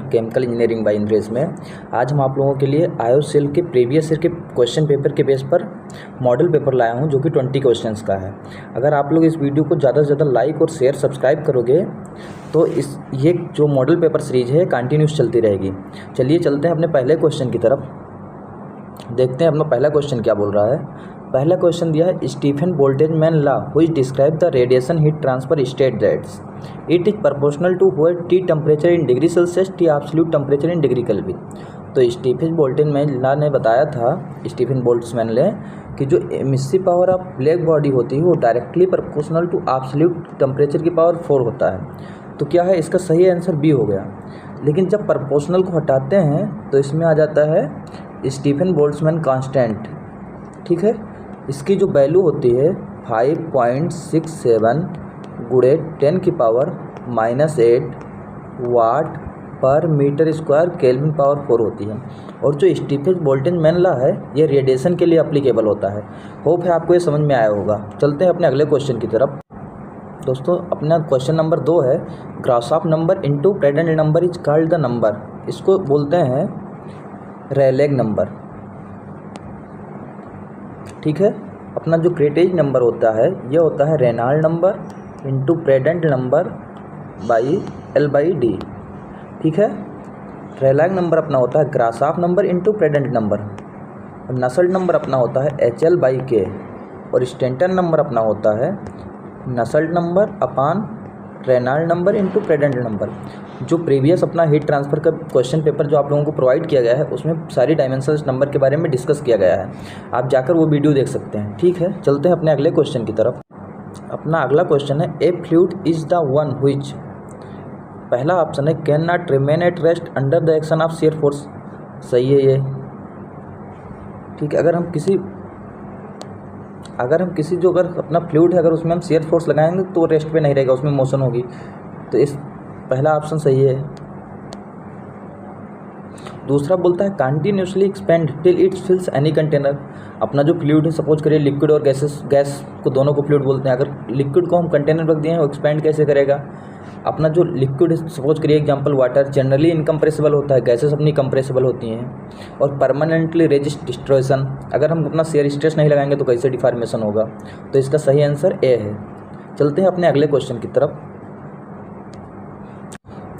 Chemical engineering bye Indresh में। आज हम आप लोगों के लिए आयोसेल के प्रीवियस ईयर के क्वेश्चन पेपर के बेस पर मॉडल पेपर लाया हूं जो कि 20 क्वेश्चंस का है। अगर आप लोग इस वीडियो को ज़्यादा से ज़्यादा लाइक और शेयर सब्सक्राइब करोगे तो ये जो मॉडल पेपर सीरीज है कंटिन्यूस चलती रहेगी। चलिए चलते हैं अपने पहले क्वेश्चन की तरफ, देखते हैं अपना पहला क्वेश्चन क्या बोल रहा है। पहला क्वेश्चन दिया है Stefan Boltzmann law which describe the radiation heat transfer state that's it is proportional to what T temperature in degree Celsius T absolute temperature in degree Kelvin. तो स्टीफन बोल्ट्जमैन लॉ ने बताया था, Stefan Boltzmann ने, कि जो emissive power of black body होती है वो directly proportional to absolute temperature की पावर 4 होता है। तो क्या है इसका सही आंसर बी हो गया। लेकिन जब प्रोपोर्शनल को हटाते हैं तो इसमें आ जाता है स्टीफन बोल्ट्जमैन कांस्टेंट। ठीक है, इसकी जो वैल्यू होती है 5.67 गुणे 10 की पावर -8 वाट पर मीटर स्क्वायर केल्विन पावर 4 होती है। और जो स्टीफन बोल्ट्जमैन लॉ है ये रेडिएशन के लिए अप्लीकेबल होता है। होप है आपको ये समझ में आया होगा। चलते हैं अपने अगले क्वेश्चन की तरफ। दोस्तों अपना क्वेश्चन नंबर 2 है Grashof number into Prandtl number is called the number. इसको बोलते हैं रेलेग नंबर। ठीक है, अपना जो क्रेटेज नंबर होता है यह होता है Reynold number into Prandtl number by L/D। ठीक है, रेलेग नंबर अपना होता है Grashof number into Prandtl number. और नसल्ट नंबर अपना होता है HL/K। और स्टैंटन नंबर अपना होता है नसल्ट नंबर अपान Reynold number into Prandtl number. जो प्रीवियस अपना हीट ट्रांसफ़र का क्वेश्चन पेपर जो आप लोगों को प्रोवाइड किया गया है उसमें सारी डायमेंशनल नंबर के बारे में डिस्कस किया गया है, आप जाकर वो वीडियो देख सकते हैं। ठीक है, चलते हैं अपने अगले क्वेश्चन की तरफ। अपना अगला क्वेश्चन है ए fluid is the one which, पहला ऑप्शन है can not remain at rest under the action of shear force. सही है ये। ठीक है, अगर हम किसी जो अगर अपना फ्लूइड है अगर उसमें हम शियर फोर्स लगाएंगे तो रेस्ट पे नहीं रहेगा, उसमें मोशन होगी। तो इस पहला ऑप्शन सही है। दूसरा बोलता है continuously expand till it fills any container. अपना जो फ्लूइड है सपोज करिए लिक्विड और गैस को दोनों को फ्लूइड बोलते हैं। अगर लिक्विड को हम कंटेनर रख दिए हैं वो एक्सपेंड कैसे करेगा। अपना जो लिक्विड है सपोज करिए एग्जांपल वाटर जनरली इनकम्प्रेसिबल होता है, गैसेस अपनी कंप्रेसिबल होती हैं। और परमानेंटली रेजिस्ट डिस्ट्रॉयशन, अगर हम अपना शेयर स्ट्रेस नहीं लगाएंगे तो कैसे डिफॉर्मेशन होगा। तो इसका सही आंसर ए है। चलते हैं अपने अगले क्वेश्चन की तरफ।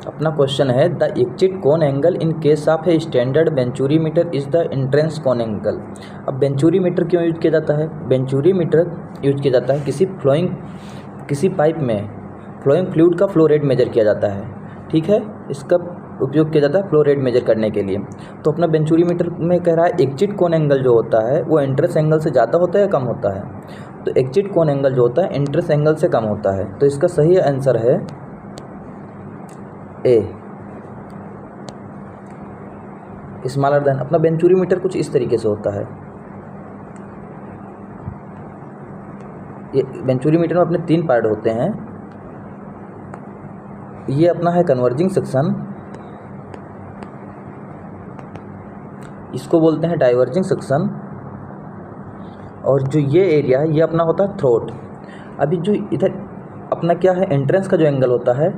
अपना क्वेश्चन है the exit cone angle in case of a standard venturimeter is the entrance cone angle. अब वेंचुरीमीटर क्यों यूज किया जाता है। वेंचुरीमीटर यूज किया जाता है किसी पाइप में फ्लोइंग फ्लूइड का फ्लो रेट मेजर किया जाता है। ठीक है, इसका उपयोग किया जाता है फ्लो रेट मेजर करने के लिए। तो अपना वेंचुरीमीटर में कह रहा है एग्जिट कोन एंगल जो होता है वो एंट्रेंस एंगल से ज़्यादा होता है या कम होता है। तो एग्जिट कोन एंगल जो होता है एंट्रेंस एंगल से कम होता है। तो इसका सही आंसर है ए, स्मॉलर देन। अपना वेंचुरीमीटर कुछ इस तरीके से होता है। ये वेंचुरीमीटर में अपने 3 पार्ट होते हैं। ये अपना है कन्वर्जिंग सेक्शन, इसको बोलते हैं डाइवर्जिंग सेक्शन। और जो ये एरिया है ये अपना होता है थ्रोट। अभी जो इधर अपना क्या है एंट्रेंस का जो एंगल होता है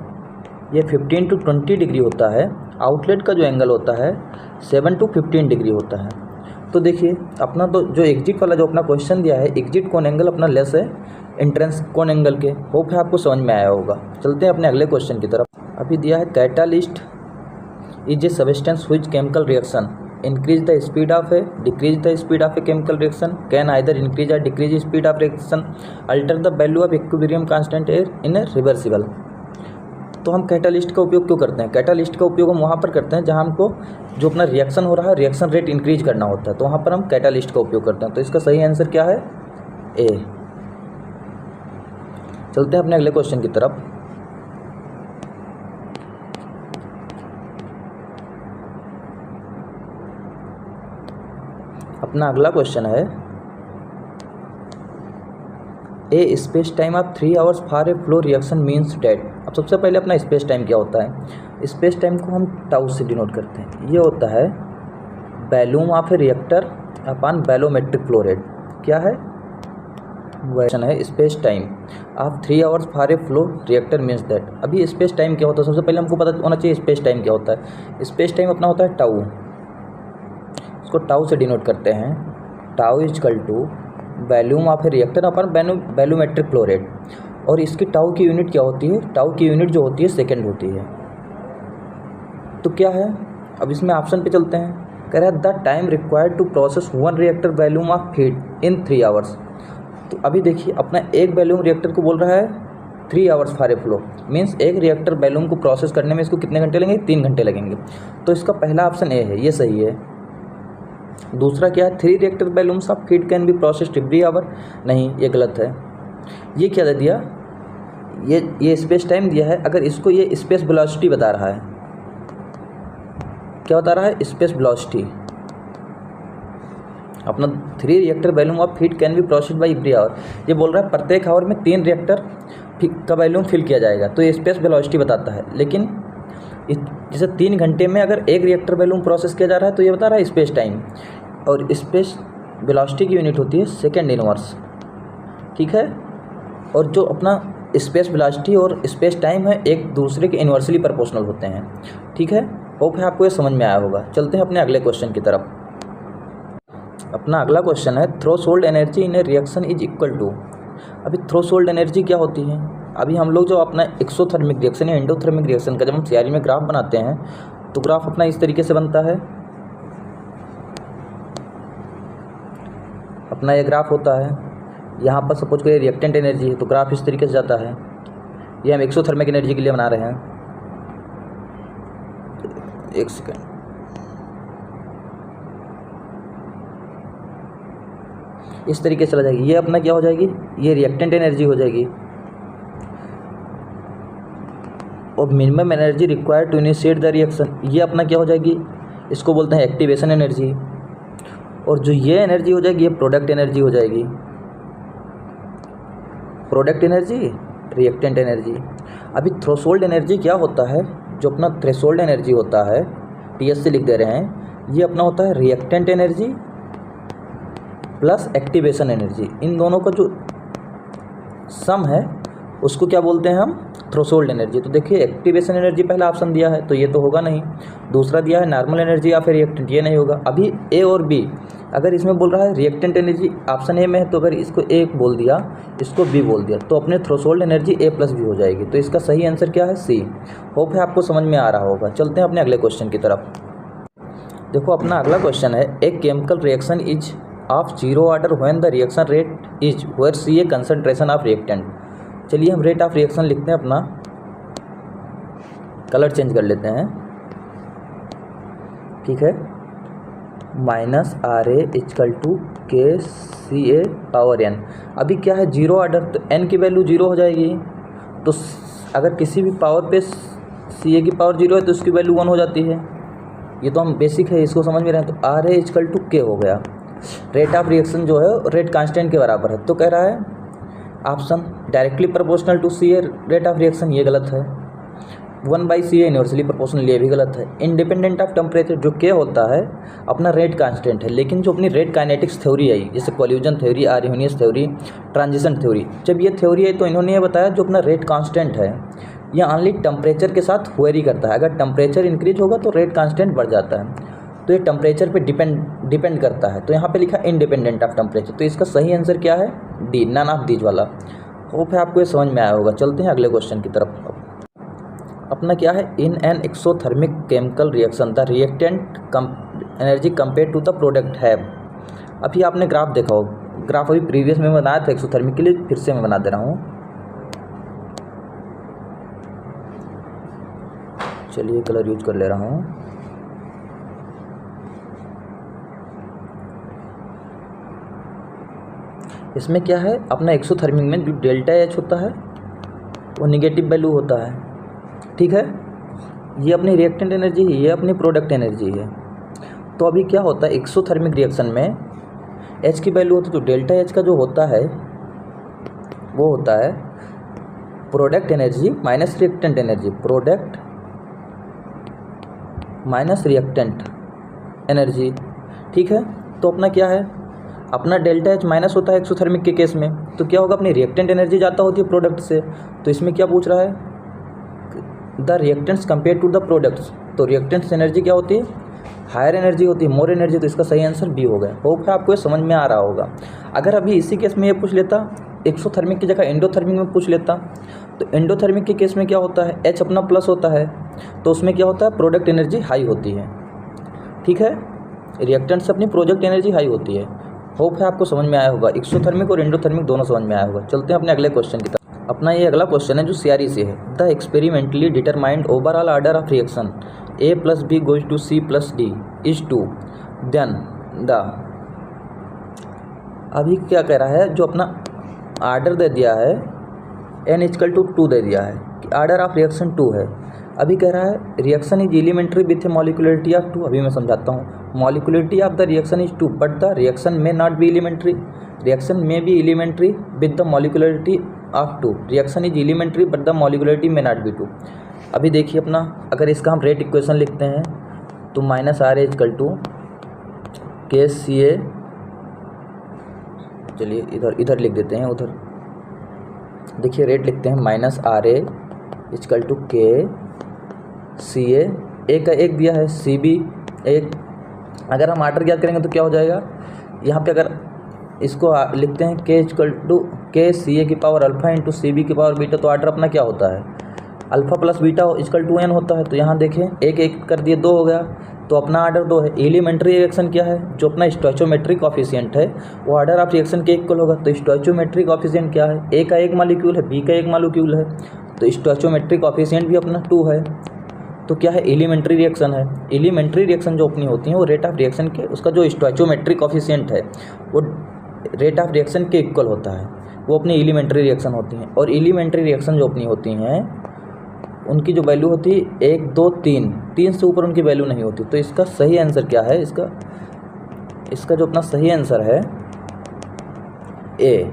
ये 15 to 20 डिग्री होता है। आउटलेट का जो एंगल होता है 7 to 15 डिग्री होता है। तो देखिए अपना तो जो एग्जिट वाला जो अपना क्वेश्चन दिया है एग्जिट कोन एंगल अपना लेस है एंट्रेंस कोन एंगल के। होप है आपको समझ में आया होगा। चलते हैं अपने अगले क्वेश्चन की तरफ। अभी दिया है catalyst is a substance which chemical reaction increase the speed of a decrease the speed of a chemical reaction can either increase और decrease speed of reaction alter the value of equilibrium constant air in a reversible. तो हम catalyst का उपयोग क्यों करते हैं। Catalyst का उपयोग हम वहाँ पर करते हैं जहाँ हमको जो अपना रिएक्शन हो रहा है रिएक्शन रेट इंक्रीज करना होता है, तो वहाँ पर हम कैटालिस्ट का उपयोग करते हैं। तो इसका सही आंसर क्या है ए। चलते हैं अपने अगले क्वेश्चन की तरफ। अपना अगला क्वेश्चन है a space time of 3 hours for a flow reaction means that. अब सबसे पहले अपना स्पेस टाइम क्या होता है। स्पेस टाइम को हम टाउ से डिनोट करते हैं। ये होता है volume of a reactor upon volumetric flow rate. क्या है क्वेश्चन है space time of 3 hours for a flow reactor means that. अभी स्पेस टाइम क्या होता है, सबसे पहले हमको पता होना चाहिए स्पेस टाइम क्या होता है। स्पेस टाइम अपना होता है टाउ, इसको टाउ से डिनोट करते हैं। Tau equal to volume of a reactor upon volumetric flow rate, और इसकी टाउ की यूनिट क्या होती है, टाउ की यूनिट जो होती है सेकेंड होती है। तो क्या है, अब इसमें ऑप्शन पे चलते हैं। कह रहा है the time required to process 1 reactor volume of feed in 3 hours. तो अभी देखिए अपना एक वॉल्यूम रिएक्टर को बोल रहा है 3 hours for a flow, means एक रिएक्टर वॉल्यूम को प्रोसेस करने में इसको कितने घंटे लगेंगे, 3 घंटे लगेंगे। तो इसका पहला ऑप्शन ए है, ये सही है। दूसरा क्या है, 3 reactor volumes of feed can be processed every hour, नहीं ये गलत है। ये क्या दे दिया, ये स्पेस टाइम दिया है, अगर इसको ये स्पेस वेलोसिटी बता रहा है। क्या बता रहा है, स्पेस वेलोसिटी। अपना 3 reactor volume of feed can be processed by every hour, ये बोल रहा है प्रत्येक आवर में 3 रिएक्टर का वॉल्यूम फिल किया जाएगा, तो ये स्पेस वेलोसिटी बताता है। लेकिन जैसे 3 घंटे में अगर एक रिएक्टर वॉल्यूम प्रोसेस किया जा रहा है तो ये बता रहा है स्पेस टाइम, और स्पेस वेलोसिटी की यूनिट होती है सेकेंड इनवर्स, ठीक है। और जो अपना स्पेस वेलोसिटी और स्पेस टाइम है एक दूसरे के इन्वर्सली प्रोपोर्शनल होते हैं, ठीक है। होप है आपको ये समझ में आया होगा। चलते हैं अपने अगले क्वेश्चन की तरफ। अपना अगला क्वेश्चन है threshold energy in a reaction is equal to. अभी थ्रेशोल्ड एनर्जी क्या होती है, अभी हम लोग जो अपना एक्सोथर्मिक रिएक्शन या एंडोथर्मिक रिएक्शन का जब हम तैयारी में ग्राफ बनाते हैं तो ग्राफ अपना इस तरीके से बनता है। अपना ये ग्राफ होता है, यहाँ पर सपोज करिए रिएक्टेंट एनर्जी है तो ग्राफ इस तरीके से जाता है। ये हम एक्सोथर्मिक एनर्जी के लिए बना रहे हैं। एक सेकेंड, इस तरीके से चला जाएगी। ये अपना क्या हो जाएगी, ये रिएक्टेंट एनर्जी हो जाएगी। और minimum energy required to initiate the reaction, ये अपना क्या हो जाएगी, इसको बोलते हैं एक्टिवेशन एनर्जी। और जो ये एनर्जी हो जाएगी ये प्रोडक्ट एनर्जी हो जाएगी। Product energy, reactant energy. अभी थ्रेशोल्ड एनर्जी क्या होता है, जो अपना थ्रेशोल्ड एनर्जी होता है, TS से लिख दे रहे हैं, ये अपना होता है reactant energy plus activation energy. इन दोनों का जो सम है उसको क्या बोलते हैं हम, थ्रेशोल्ड एनर्जी। तो देखिए एक्टिवेशन एनर्जी पहला ऑप्शन दिया है तो ये तो होगा नहीं। दूसरा दिया है नॉर्मल एनर्जी या फिर रिएक्टेंट, ये नहीं होगा। अभी ए और बी, अगर इसमें बोल रहा है रिएक्टेंट एनर्जी ऑप्शन ए में है तो अगर इसको ए बोल दिया, इसको बी बोल दिया, तो अपने थ्रेशोल्ड एनर्जी ए प्लस बी हो जाएगी। तो इसका सही आंसर क्या है, सी। होप है आपको समझ में आ रहा होगा। चलते हैं अपने अगले क्वेश्चन की तरफ। देखो अपना अगला क्वेश्चन है एक chemical reaction is of 0 order when the reaction rate is where C A concentration of reactant. चलिए हम रेट ऑफ रिएक्शन लिखते हैं, अपना कलर चेंज कर लेते हैं, ठीक है। Minus RA equal to KCA power n। अभी क्या है 0 ऑर्डर, तो n की वैल्यू 0 हो जाएगी। तो अगर किसी भी पावर पे CA की पावर 0 है तो उसकी वैल्यू 1 हो जाती है। ये तो हम बेसिक है, इसको समझ में रहे हैं। तो RA इक्वल टू K हो गया। रेट ऑफ रिएक्शन जो है रेट कांस्टेंट के बराबर है। तो कह रहा है option directly proportional to CA rate of reaction, ये गलत है। 1/CA इन्वर्सली प्रोपोर्शनल, ये भी गलत है। इंडिपेंडेंट ऑफ टेम्परेचर, जो K होता है अपना रेट कांस्टेंट है, लेकिन जो अपनी रेट काइनेटिक्स थ्योरी आई, जैसे collision theory, Arrhenius theory, transition theory, जब ये थ्योरी आई तो इन्होंने ये बताया जो अपना रेट कांस्टेंट है ये ओनली टेम्परेचर के साथ वेरी करता है। अगर टेम्परेचर इंक्रीज होगा तो रेट कांस्टेंट बढ़ जाता है। तो ये टेम्परेचर पे डिपेंड करता है। तो यहाँ पे लिखा इंडिपेंडेंट ऑफ टेम्परेचर, तो इसका सही आंसर क्या है, डी, नन ऑफ दीज वाला। होप है आपको ये समझ में आया होगा। चलते हैं अगले क्वेश्चन की तरफ। अपना क्या है, in an exothermic chemical reaction the reactant energy compare to the product है। अभी आपने ग्राफ देखा हो, ग्राफ अभी प्रीवियस में बनाया था एक्सोथर्मिक के लिए, फिर से मैं बना दे रहा हूँ। चलिए कलर यूज कर ले रहा हूँ। इसमें क्या है, अपना एक्सोथर्मिक में जो डेल्टा H होता है वो निगेटिव वैल्यू होता है, ठीक है। ये अपनी रिएक्टेंट एनर्जी है, ये अपनी प्रोडक्ट एनर्जी है। तो अभी क्या होता है एक्सोथर्मिक रिएक्शन में H की वैल्यू होती है, तो डेल्टा H का जो होता है वो होता है product energy minus reactant energy, product minus reactant energy, ठीक है। तो अपना क्या है अपना डेल्टा एच माइनस होता है एक्सोथर्मिक के केस में, तो क्या होगा, अपनी रिएक्टेंट एनर्जी ज़्यादा होती है प्रोडक्ट से। तो इसमें क्या पूछ रहा है, the reactants compare to the products, तो रिएक्टेंट्स एनर्जी क्या होती है, हायर एनर्जी होती है, मोर एनर्जी। तो इसका सही आंसर बी हो गया। होप है आपको ये समझ में आ रहा होगा। अगर अभी इसी केस में ये पूछ लेता एक्सोथर्मिक की जगह एंडोथर्मिक में पूछ लेता, तो एंडोथर्मिक के केस में क्या होता है, एच अपना प्लस होता है, तो उसमें क्या होता है, प्रोडक्ट एनर्जी हाई होती है। ठीक है, रिएक्टेंट से अपनी प्रोडक्ट एनर्जी हाई होती है। होप है आपको समझ में आया होगा, एक्सोथर्मिक और एंडोथर्मिक दोनों समझ में आया होगा। चलते हैं अपने अगले क्वेश्चन की तरफ। अपना ये अगला क्वेश्चन है जो सीआरई से है। The experimentally determined overall order of reaction A + B goes to C + D is 2, then the, अभी क्या कह रहा है, जो अपना आर्डर दे दिया है n = 2 दे दिया है कि आर्डर ऑफ रिएक्शन 2 है। अभी कह रहा है reaction is elementary with a molecularity of 2। अभी मैं समझाता हूँ, molecularity of the reaction is 2 but the reaction may not be elementary, reaction may be elementary with the molecularity of 2, reaction is elementary but the molecularity may not be 2। अभी देखिए अपना, अगर इसका हम रेट इक्वेशन लिखते हैं तो -RA = KCA, चलिए इधर लिख देते हैं, उधर देखिए रेट लिखते हैं -RA = KCA, ए का 1 दिया है, CB 1। अगर हम आर्डर ज्ञात करेंगे तो क्या हो जाएगा, यहाँ पे अगर इसको लिखते हैं K = KCA की पावर अल्फ़ा × CB की पावर बीटा, तो आर्डर अपना क्या होता है, अल्फ़ा + बीटा = n होता है। तो यहाँ देखें 1 कर दिए 2 हो गया, तो अपना आर्डर 2 है। एलिमेंट्री रिएक्शन क्या है, जो अपना स्टोइचोमेट्रिक कोफिशिएंट है वो आर्डर ऑफ रिएक्शन के इक्वल होगा। तो स्टोइचोमेट्रिक कोफिशिएंट क्या है, ए का 1 मॉलिक्यूल है, बी का 1 मॉलिक्यूल है, तो स्टोइचोमेट्रिक कोफिशिएंट भी अपना 2 है। तो क्या है, एलिमेंट्री रिएक्शन है। एलिमेंट्री रिएक्शन जो अपनी होती है वो रेट ऑफ रिएक्शन के, उसका जो स्टोइचोमेट्रिक कोफिशिएंट है वो रेट ऑफ रिएक्शन के इक्वल होता है, वो अपनी एलिमेंट्री रिएक्शन होती हैं। और एलिमेंट्री रिएक्शन जो अपनी होती हैं उनकी जो वैल्यू होती है 1, 2, 3 से ऊपर उनकी वैल्यू नहीं होती। तो इसका सही आंसर क्या है, इसका जो अपना सही आंसर है A,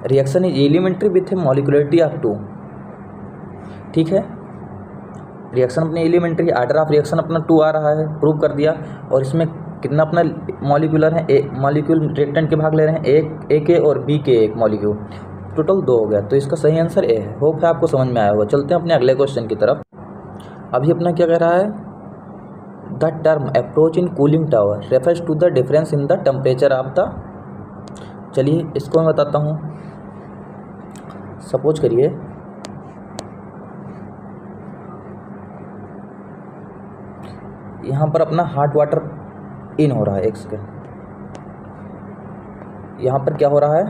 reaction is elementary with a molecularity of 2। ठीक है, रिएक्शन अपनी एलिमेंट्री, आर्डर ऑफ रिएक्शन अपना 2 आ रहा है, प्रूव कर दिया। और इसमें कितना अपना मॉलिक्यूलर है, मॉलिक्यूल रिएक्टेंट के भाग ले रहे हैं, ए के और बी के 1 मॉलिक्यूल, टोटल 2 हो गया। तो इसका सही आंसर ए है। होप है आपको समझ में आया होगा। चलते हैं अपने अगले क्वेश्चन की तरफ। अभी अपना क्या कह रहा है, the term approach in cooling tower refers to the difference in the temperature of the, चलिए इसको मैं बताता हूँ। सपोज करिए यहाँ पर अपना हॉट वाटर इन हो रहा है, एक सेकेंड, यहाँ पर क्या हो रहा है,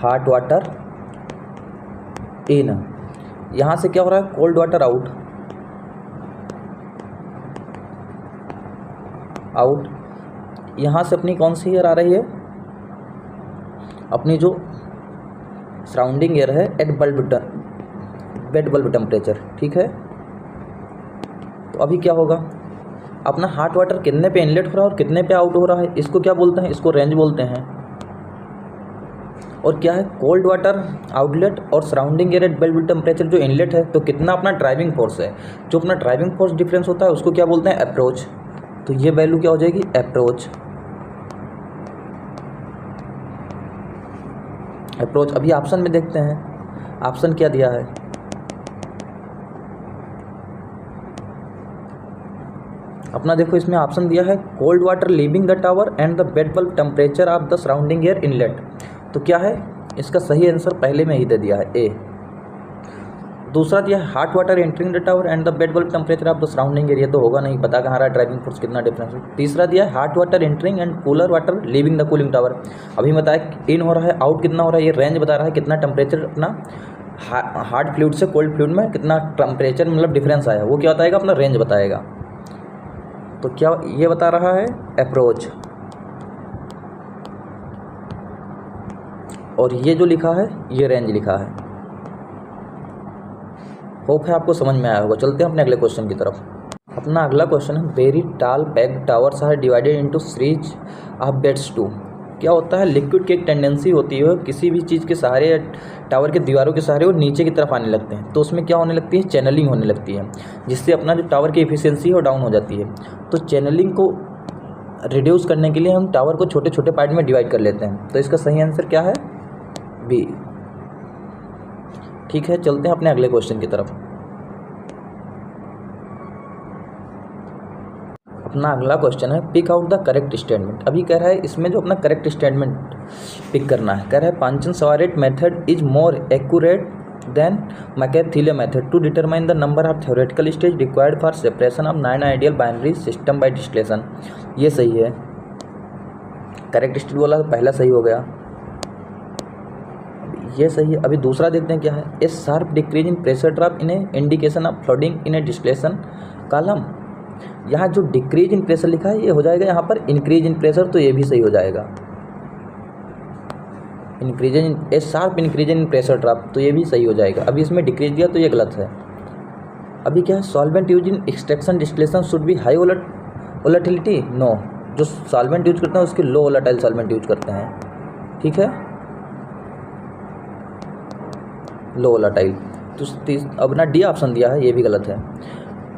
हॉट वाटर इन, यहाँ से क्या हो रहा है, कोल्ड वाटर आउट। यहाँ से अपनी कौन सी एयर आ रही है, अपनी जो सराउंडिंग एयर है एट बेड बल्ब टेम्परेचर। ठीक है, तो अभी क्या होगा, अपना हॉट वाटर कितने पे इनलेट हो रहा है और कितने पे आउट हो रहा है, इसको क्या बोलते हैं, इसको रेंज बोलते हैं। और क्या है, कोल्ड वाटर आउटलेट और surrounding air at bed temperature जो इनलेट है, तो कितना अपना ड्राइविंग फोर्स है, जो अपना ड्राइविंग फोर्स डिफरेंस होता है उसको क्या बोलते हैं, अप्रोच। तो ये वैल्यू क्या हो जाएगी, अप्रोच। अभी ऑप्शन में देखते हैं, ऑप्शन क्या दिया है, अपना देखो इसमें ऑप्शन दिया है cold water leaving the tower and the bed bulb temperature of the surrounding air inlet. तो क्या है, इसका सही आंसर पहले में ही दे दिया है, ए। दूसरा दिया है hot water entering the tower and the bed bulb temperature of the surrounding area, तो होगा नहीं, पता कहाँ रहा ड्राइविंग फोर्स कितना डिफरेंस है। तीसरा दिया है hot water entering and cooler water leaving the cooling tower, अभी बताया इन हो रहा है, आउट कितना हो रहा है, ये रेंज बता रहा है कितना टेम्परेचर अपना हार्ड फ्लूइड से कोल्ड फ्लूइड में कितना टेम्परेचर मतलब डिफरेंस आया, वो क्या बताएगा, अपना रेंज बताएगा। तो क्या ये बता रहा है, अप्रोच। और ये जो लिखा है ये रेंज लिखा है। होप है आपको समझ में आया होगा। चलते हैं अपने अगले क्वेश्चन की तरफ। अपना अगला क्वेश्चन है, very tall packed towers are divided into series of beds to. क्या होता है, लिक्विड की एक टेंडेंसी होती है किसी भी चीज़ के सहारे, टावर के दीवारों के सहारे वो नीचे की तरफ आने लगते हैं, तो उसमें क्या होने लगती है, चैनलिंग होने लगती है, जिससे अपना जो टावर की एफिशिएंसी है वो डाउन हो जाती है। तो चैनलिंग को रिड्यूस करने के लिए हम टावर को छोटे छोटे पार्ट में डिवाइड कर लेते हैं। तो इसका सही आंसर क्या है? बी। ठीक है, चलते हैं अपने अगले क्वेश्चन की तरफ। अपना अगला क्वेश्चन है pick out the correct statement. अभी कह रहा है इसमें जो अपना करेक्ट स्टेटमेंट पिक करना है, कह रहा है Ponchon Savarit method is more accurate than McCabe Thiele method to determine the number of theoretical stage required for separation of 9 ideal binary system by distillation. ये सही है, करेक्ट स्टेट बोला तो पहला सही हो गया, ये सही है। अभी दूसरा देखते हैं क्या है। A sharp decrease in pressure drop in a indication of flooding in a distillation column. यहाँ जो डिक्रीज इन प्रेशर लिखा है ये हो जाएगा यहाँ पर इंक्रीज इन प्रेशर, तो ये भी सही हो जाएगा। Increase in A sharp increase in pressure drop, तो ये भी सही हो जाएगा। अभी इसमें डिक्रीज दिया तो ये गलत है। अभी क्या है, solvent use in extraction distillation should be high volatility. No, जो सॉल्वेंट यूज करते हैं उसके लो वोलेटाइल सॉल्वेंट यूज करते हैं। ठीक है, लो वोलेटाइल। तो अब ना डी ऑप्शन दिया है, ये भी गलत है।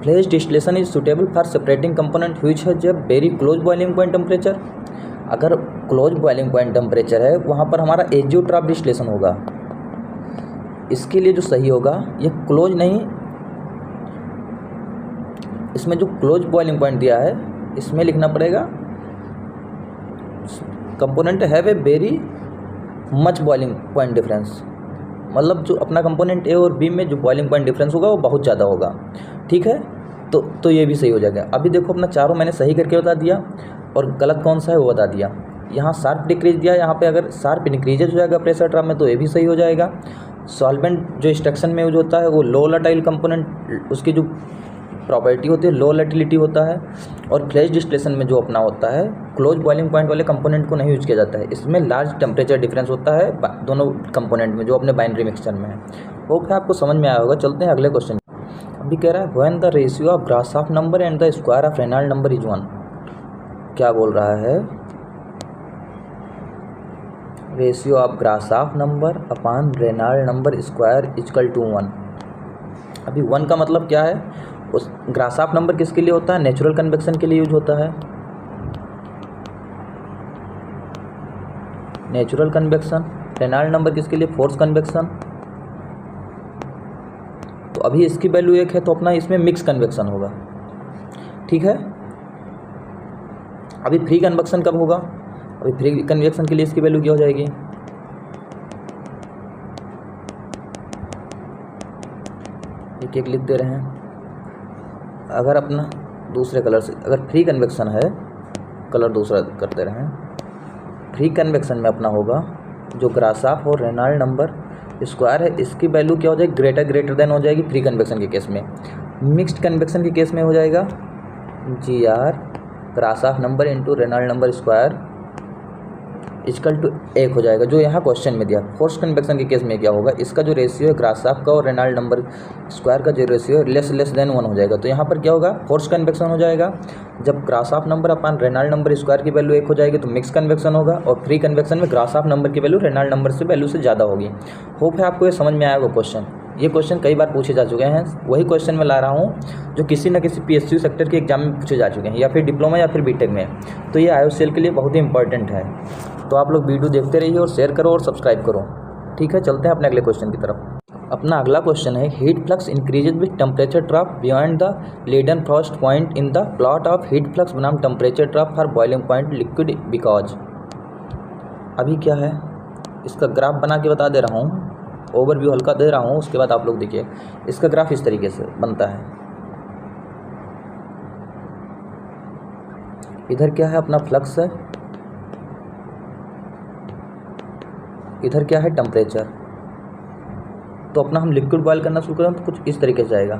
Flash distillation is suitable for separating component which है जब very close boiling point temperature. अगर क्लोज बॉइलिंग पॉइंट टेम्परेचर है वहाँ पर हमारा एजियोट्रॉप डिस्टिलेशन होगा। इसके लिए जो सही होगा ये क्लोज नहीं, इसमें जो क्लोज बॉइलिंग पॉइंट दिया है इसमें लिखना पड़ेगा component have a very much boiling point difference, मतलब जो अपना कंपोनेंट ए और बी में जो बॉइलिंग पॉइंट डिफरेंस होगा वो बहुत ज़्यादा होगा। ठीक है, तो ये भी सही हो जाएगा। अभी देखो अपना चारों मैंने सही करके बता दिया और गलत कौन सा है वो बता दिया। यहाँ शार्प डिक्रीज दिया, यहाँ पे अगर शार्प इंक्रीजेज हो जाएगा प्रेशर ड्रॉप में तो ये भी सही हो जाएगा। सॉल्वेंट जो एक्सट्रैक्शन में यूज होता है वो लो वोलेटाइल कंपोनेंट, उसकी जो प्रॉपर्टी होती है लो वोलेटिलिटी होता है। और फ्लैश डिस्टिलेशन में जो अपना होता है क्लोज बॉइलिंग पॉइंट वाले कंपोनेंट को नहीं यूज किया जाता है, इसमें लार्ज टेम्परेचर डिफरेंस होता है दोनों कंपोनेंट में जो अपने बाइनरी मिक्सचर में है। होप है आपको समझ में आया होगा। चलते हैं अगले क्वेश्चन। अभी कह रहा है when the ratio of Grashof number and the square of Reynold number is 1। क्या बोल रहा है, ratio of Grashof number upon Reynold number square equal to 1। अभी 1 का मतलब क्या है, उस ग्रासहॉफ नंबर किसके लिए होता है, नेचुरल कन्वेक्शन के लिए यूज होता है। Natural convection. रेनॉल्ड नंबर किसके लिए, फोर्स कन्वेक्शन। तो अभी इसकी वैल्यू 1 है तो अपना इसमें मिक्स कन्वेक्शन होगा। ठीक है, अभी फ्री कन्वेक्शन कब होगा, अभी फ्री कन्वेक्शन के लिए इसकी वैल्यू क्या हो जाएगी, एक एक लिख दे रहे हैं। अगर अपना दूसरे कलर से, अगर फ्री कन्वेक्शन है कलर दूसरा कर दे रहे हैं। फ्री कन्वेक्शन में अपना होगा जो ग्रासहॉफ और रेनॉल्ड नंबर स्क्वायर है इसकी वैल्यू क्या हो जाएगी, ग्रेटर देन हो जाएगी फ्री कन्वेक्शन के केस में। मिक्स्ड कन्वेक्शन के केस में हो जाएगा GR Grashof number into Reynold number square equal to 1 हो जाएगा, जो यहाँ क्वेश्चन में दिया। फोर्स कन्वेक्शन के केस में क्या होगा, इसका जो रेशियो है ग्रासहॉफ का और रेनॉल्ड नंबर स्क्वायर का जो रेशियो है लेस देन 1 हो जाएगा। तो यहाँ पर क्या होगा, फोर्स कन्वेक्शन हो जाएगा। जब Grashof number upon Reynold number square की वैल्यू 1 हो जाएगी तो मिक्स कन्वेक्शन होगा। और फ्री कन्वेक्शन में ग्रासहॉफ नंबर की वैल्यू रेनॉल्ड नंबर से वैल्यू से ज़्यादा होगी। होप है आपको ये समझ में आएगा क्वेश्चन। ये क्वेश्चन कई बार पूछे जा चुके हैं, वही क्वेश्चन मैं ला रहा हूँ जो किसी न किसी PSU सेक्टर के एग्जाम में पूछे जा चुके हैं, या फिर डिप्लोमा या फिर बीटेक में। तो ये IOCL के लिए बहुत ही इंपॉर्टेंट है। तो आप लोग वीडियो देखते रहिए और शेयर करो और सब्सक्राइब करो। ठीक है, चलते हैं अपने अगले क्वेश्चन की तरफ। अपना अगला क्वेश्चन है heat flux increases with temperature drop beyond the Leidenfrost point in the plot of heat flux बनाम temperature drop for boiling point liquid because. अभी क्या है, इसका ग्राफ बना के बता दे रहा हूँ, ओवरव्यू हल्का दे रहा हूँ, उसके बाद आप लोग देखिए। इसका ग्राफ इस तरीके से बनता है। इधर क्या है, अपना फ्लक्स है, इधर क्या है, टेम्परेचर। तो अपना हम लिक्विड बॉयल करना शुरू करें तो कुछ इस तरीके से जाएगा।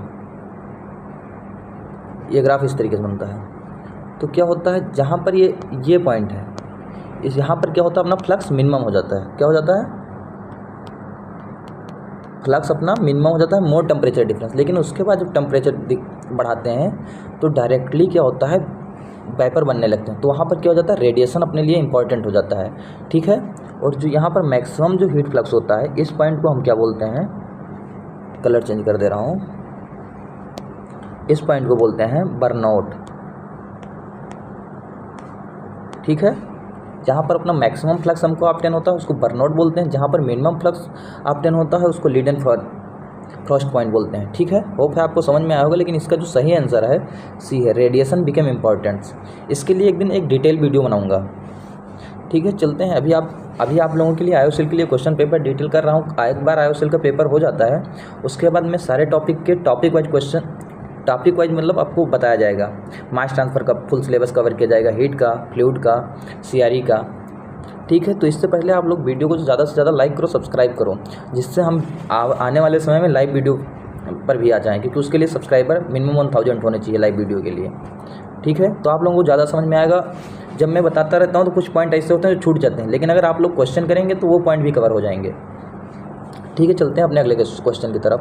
ये ग्राफ इस तरीके से बनता है। तो क्या होता है, जहाँ पर ये पॉइंट है, इस यहाँ पर क्या होता है, अपना फ्लक्स मिनिमम हो जाता है। क्या हो जाता है, फ्लक्स अपना मिनिमम हो जाता है, मोर टेम्परेचर डिफरेंस। लेकिन उसके बाद जब टेम्परेचर बढ़ाते हैं तो डायरेक्टली क्या होता है, वेपर बनने लगते हैं। तो वहाँ पर क्या हो जाता है, रेडिएशन अपने लिए इंपॉर्टेंट हो जाता है। ठीक है, और जो यहाँ पर मैक्सिमम जो हीट फ्लक्स होता है, इस पॉइंट को हम क्या बोलते हैं, कलर चेंज कर दे रहा हूँ, इस पॉइंट को बोलते हैं बर्नआउट। ठीक है। जहाँ पर अपना मैक्सिमम फ्लक्स हमको ऑब्टेन होता है उसको बर्नआउट बोलते हैं, जहाँ पर मिनिमम फ्लक्स ऑब्टेन होता है उसको लीड एंड फ्रॉस्ट पॉइंट बोलते हैं, ठीक है। होप है आपको समझ में आया होगा, लेकिन इसका जो सही आंसर है सी है, रेडिएशन बिकम इम्पॉर्टेंट्स। इसके लिए एक दिन एक डिटेल वीडियो बनाऊंगा, ठीक है। चलते हैं, अभी आप लोगों के लिए आयोसेल के लिए क्वेश्चन पेपर डिटेल कर रहा हूँ। एक बार आयोसेल का पेपर हो जाता है उसके बाद मैं सारे टॉपिक वाइज मतलब आपको बताया जाएगा। मास ट्रांसफ़र का फुल सिलेबस कवर किया जाएगा, हीट का, फ्लूइड का, सीआरई का, ठीक है। तो इससे पहले आप लोग वीडियो को ज़्यादा से ज़्यादा लाइक करो, सब्सक्राइब करो, जिससे हम आने वाले समय में लाइव वीडियो पर भी आ जाएँ, क्योंकि उसके लिए सब्सक्राइबर मिनिमम 1000 होने चाहिए लाइव वीडियो के लिए, ठीक है। तो आप लोगों को ज़्यादा समझ में आएगा। जब मैं बताता रहता हूँ तो कुछ पॉइंट ऐसे होते हैं जो छूट जाते हैं, लेकिन अगर आप लोग क्वेश्चन करेंगे तो वो पॉइंट भी कवर हो जाएंगे, ठीक है। चलते हैं अपने अगले क्वेश्चन की तरफ।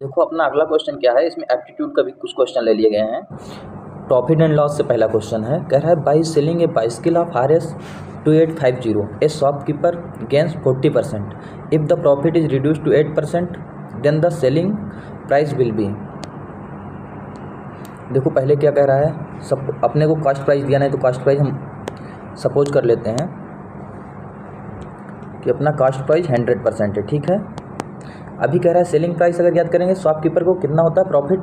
देखो अपना अगला क्वेश्चन क्या है, इसमें एप्टीट्यूड का भी कुछ क्वेश्चन ले लिए गए हैं। प्रॉफिट एंड लॉस से पहला क्वेश्चन है, कह रहा है by selling a bicycle of RS 2850 a shopkeeper gains 40%, if the profit is reduce to 8% then the selling price will be. देखो पहले क्या कह रहा है, सब अपने को कॉस्ट प्राइस दिया नहीं, तो कॉस्ट प्राइस हम सपोज कर लेते हैं कि अपना कॉस्ट प्राइस 100% है, ठीक है। अभी कह रहा है सेलिंग प्राइस अगर याद करेंगे शॉपकीपर को कितना होता है, प्रॉफिट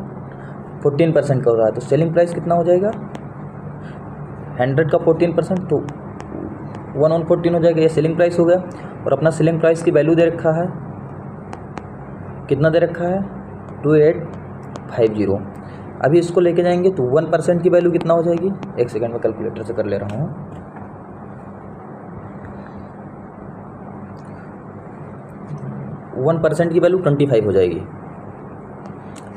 14% का हो रहा है, तो सेलिंग प्राइस कितना हो जाएगा, 100 का 14% तो 1/14 हो जाएगा, ये सेलिंग प्राइस हो गया। और अपना सेलिंग प्राइस की वैल्यू दे रखा है, कितना दे रखा है, 2850। अभी इसको लेके जाएंगे तो 1% की वैल्यू कितना हो जाएगी, एक सेकंड में कैलकुलेटर से कर ले रहा हूँ। वन परसेंट की वैल्यू 25 हो जाएगी,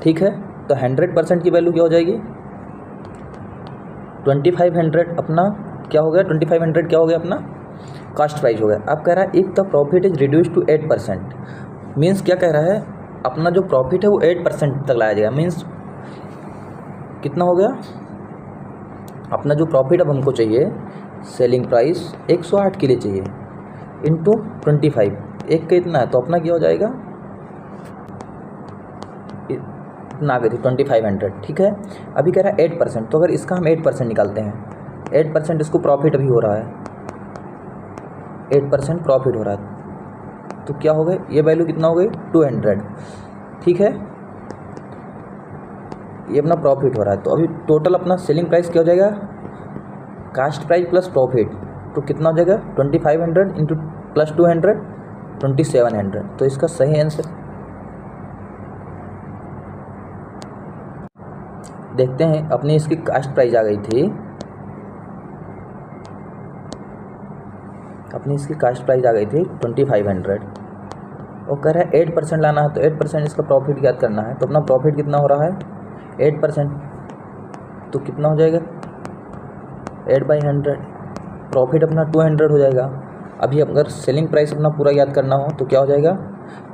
ठीक है। तो 100% की वैल्यू क्या हो जाएगी, 2500 अपना क्या हो गया, 2500 क्या हो गया, अपना कॉस्ट प्राइस हो गया। अब कह रहा है if the profit is reduce to 8%, means क्या कह रहा है, अपना जो प्रॉफिट है वो 8% तक लाया जाएगा। मीन्स कितना हो गया, अपना जो प्रॉफिट अब हमको चाहिए, सेलिंग प्राइस 108 के लिए चाहिए, इंटू 25, एक का इतना है तो अपना क्या हो जाएगा, इतना आ गई थी 2500, ठीक है। अभी कह रहा है 8%, तो अगर इसका हम 8% निकालते हैं, 8% इसको प्रॉफिट अभी हो रहा है, 8% प्रॉफिट हो रहा है, तो क्या हो गए, ये वैल्यू कितना हो गई 200, ठीक है। ये अपना प्रॉफिट हो रहा है, तो अभी टोटल अपना सेलिंग प्राइस क्या हो जाएगा, कास्ट प्राइस प्लस प्रॉफिट, तो कितना हो जाएगा 2500 इंटू प्लस 200 2700। तो इसका सही आंसर देखते हैं। अपनी इसकी कास्ट प्राइस आ गई थी, अपनी इसकी कास्ट प्राइस आ गई थी 2500, और कह रहा है 8% लाना है, तो 8% इसका प्रॉफिट याद करना है। तो अपना प्रॉफिट कितना हो रहा है 8%, तो कितना हो जाएगा 8/100, प्रॉफिट अपना 200 हो जाएगा। अभी अगर सेलिंग प्राइस अपना पूरा याद करना हो तो क्या हो जाएगा,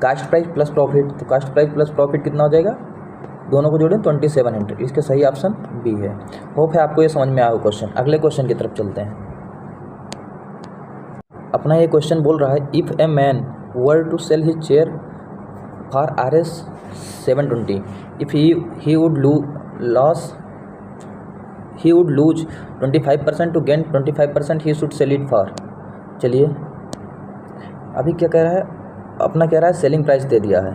कास्ट प्राइस प्लस प्रॉफिट, तो कास्ट प्राइस प्लस प्रॉफिट कितना हो जाएगा, दोनों को जोड़ें 2700। इसका सही ऑप्शन बी है। होप है आपको ये समझ में आया हो क्वेश्चन। अगले क्वेश्चन की तरफ चलते हैं। अपना ये क्वेश्चन बोल रहा है if a man were to sell his chair for RS 720, if he would lose 25% to gain 25% he should sell it for। चलिए अभी क्या कह रहा है, अपना कह रहा है सेलिंग प्राइस दे दिया है,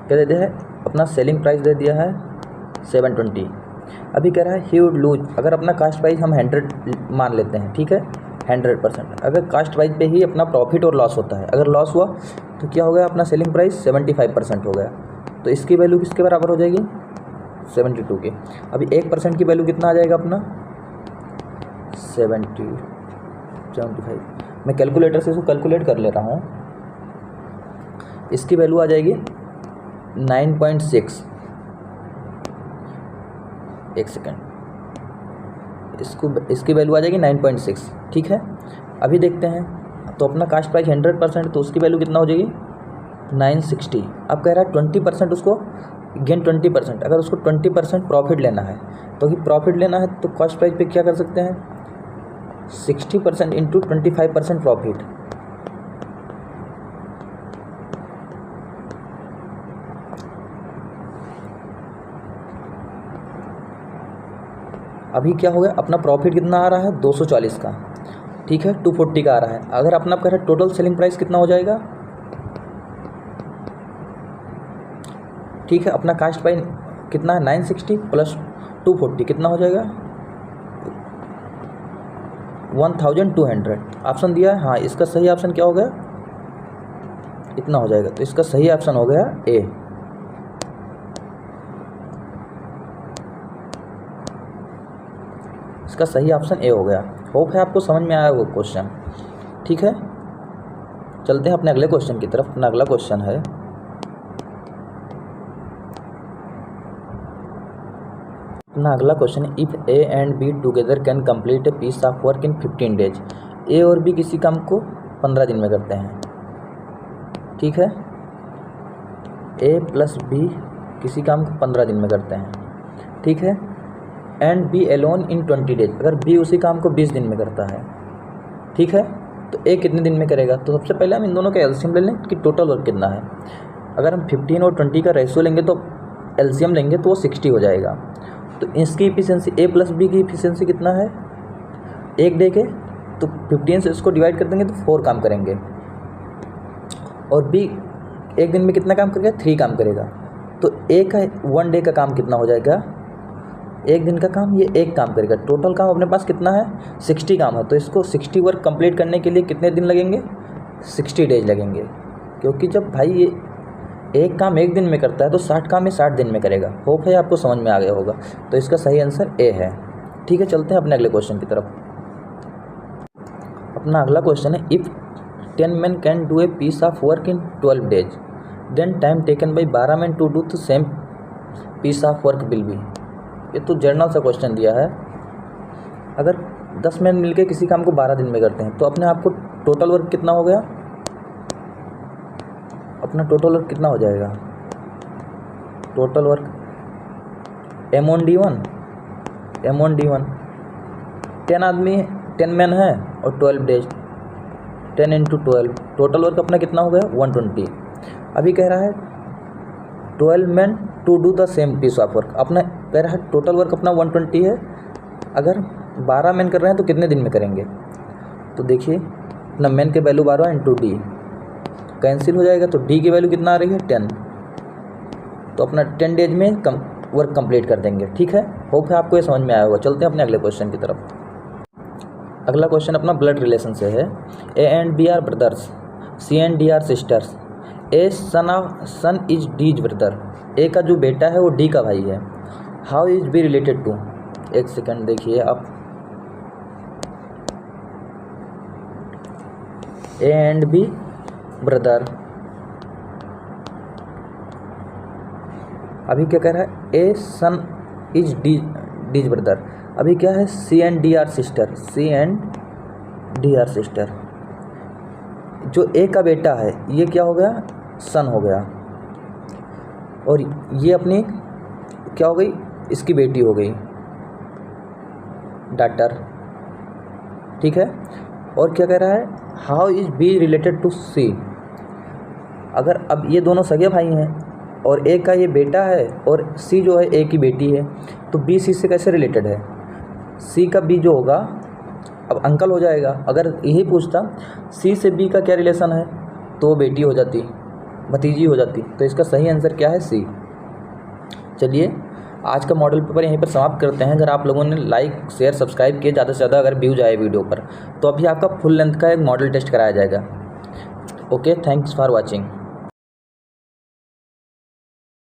क्या दे दिया है, अपना सेलिंग प्राइस दे दिया है 720। अभी कह रहा है ही वुड लूज, अगर अपना कास्ट प्राइस हम 100 मान लेते हैं, ठीक है 100%, अगर कास्ट प्राइस पे ही अपना प्रॉफिट और लॉस होता है, अगर लॉस हुआ तो क्या हो गया, अपना सेलिंग प्राइस 75% हो गया, तो इसकी वैल्यू किसके बराबर हो जाएगी 72 के। अभी 1% की वैल्यू कितना आ जाएगा अपना 75, मैं कैलकुलेटर से इसको कैलकुलेट कर ले रहा हूँ, इसकी वैल्यू आ जाएगी 9.6, एक सेकेंड, इसकी वैल्यू आ जाएगी 9.6, ठीक है। अभी देखते हैं, तो अपना कास्ट प्राइस 100%, तो उसकी वैल्यू कितना हो जाएगी 960। अब कह रहा है 20% उसको गेन 20%, अगर उसको 20% प्रॉफिट लेना है, तो कि प्रॉफिट लेना है तो कास्ट प्राइस पे क्या कर सकते हैं 60% इंटू 25% प्रॉफिट, अभी क्या हो गया, अपना प्रॉफिट कितना आ रहा है 240 का, ठीक है, 240 का आ रहा है। अगर अपना कह रहा है टोटल सेलिंग प्राइस कितना हो जाएगा, ठीक है, अपना कास्ट प्राइस कितना है 960 प्लस 240 कितना हो जाएगा 1200 ऑप्शन दिया है। हाँ, इसका सही ऑप्शन क्या हो गया, इतना हो जाएगा। तो इसका सही ऑप्शन हो गया ए। इसका सही ऑप्शन ए हो गया। होप है आपको समझ में आया वो क्वेश्चन, ठीक है। चलते हैं अपने अगले क्वेश्चन की तरफ। अपना अगला क्वेश्चन है, अपना अगला क्वेश्चन है, if A and B together can complete a piece of work in 15 days. A और बी किसी काम को 15 दिन में करते हैं, ठीक है। ए प्लस बी किसी काम को 15 दिन में करते हैं, ठीक है। And B alone in 20 days, अगर बी उसी काम को 20 दिन में करता है, ठीक है, तो ए कितने दिन में करेगा। तो सबसे पहले हम इन दोनों का एलसीएम ले लें कि टोटल वर्क कितना है। अगर हम 15 और 20 का रेशियो लेंगे तो एलसीएम लेंगे तो वो 60 हो जाएगा। तो इसकी इफिशियंसी ए प्लस बी की इफिशियंसी कितना है, एक डे के, तो 15 से इसको डिवाइड कर देंगे तो 4 काम करेंगे। और बी एक दिन में कितना काम करेगा, 3 काम करेगा। तो ए का 1 डे का काम कितना हो जाएगा, एक दिन का काम, ये 1 काम करेगा। टोटल काम अपने पास कितना है 60 काम है। तो इसको 60 वर्क कंप्लीट करने के लिए कितने दिन लगेंगे, 60 डेज लगेंगे। क्योंकि जब भाई ये एक काम एक दिन में करता है तो 60 काम ये 60 दिन में करेगा। होप है आपको समझ में आ गया होगा। तो इसका सही आंसर ए है, ठीक है। चलते हैं अपने अगले क्वेश्चन की तरफ। अपना अगला क्वेश्चन है, if 10 men can do a piece of work in 12 days then time taken by 12 men to do the same piece of work will be. ये तो जर्नल सा क्वेश्चन दिया है। अगर 10 men मिलके किसी काम को 12 दिन में करते हैं तो अपने आप को टोटल वर्क कितना हो गया, अपना टोटल वर्क कितना हो जाएगा, टोटल वर्क M1D1 10 आदमी 10 men है और 12 डेज, 10 × 12, टोटल वर्क अपना कितना हो गया 120। अभी कह रहा है 12 men to do the same piece of work, अपना कह रहा है टोटल वर्क अपना 120 है। अगर 12 men कर रहे हैं तो कितने दिन में करेंगे। तो देखिए अपना men के वैल्यू 12 × D कैंसिल हो जाएगा, तो डी की वैल्यू कितना आ रही है 10। तो अपना 10 डेज में वर्क कंप्लीट कर देंगे, ठीक है। होप है आपको ये समझ में आया होगा। चलते हैं अपने अगले क्वेश्चन की तरफ। अगला क्वेश्चन अपना ब्लड रिलेशन से है। A and B are brothers, C and D are sisters. A son is D's brother, A का जो बेटा है वो डी का भाई है। How is B related to, एक सेकंड देखिए आप, ए एंड बी ब्रदर, अभी क्या कह रहा है, ए सन इज डीज ब्रदर। अभी क्या है, C and D are sister, C and D are sister. जो ए का बेटा है ये क्या हो गया, सन हो गया, और ये अपनी क्या हो गई, इसकी बेटी हो गई, डॉटर, ठीक है। और क्या कह रहा है, how is B related to C. अगर अब ये दोनों सगे भाई हैं और ए का ये बेटा है और सी जो है ए की बेटी है, तो बी सी से कैसे रिलेटेड है। सी का बी जो होगा अब अंकल हो जाएगा। अगर यही पूछता सी से बी का क्या रिलेशन है तो वो बेटी हो जाती, भतीजी हो जाती। तो इसका सही आंसर क्या है, सी। चलिए आज का मॉडल पेपर यहीं पर समाप्त करते हैं। अगर आप लोगों ने लाइक शेयर सब्सक्राइब किए, ज़्यादा से ज़्यादा अगर व्यूज आए वीडियो पर, तो अभी आपका फुल लेंथ का एक मॉडल टेस्ट कराया जाएगा। Okay, thanks for watching.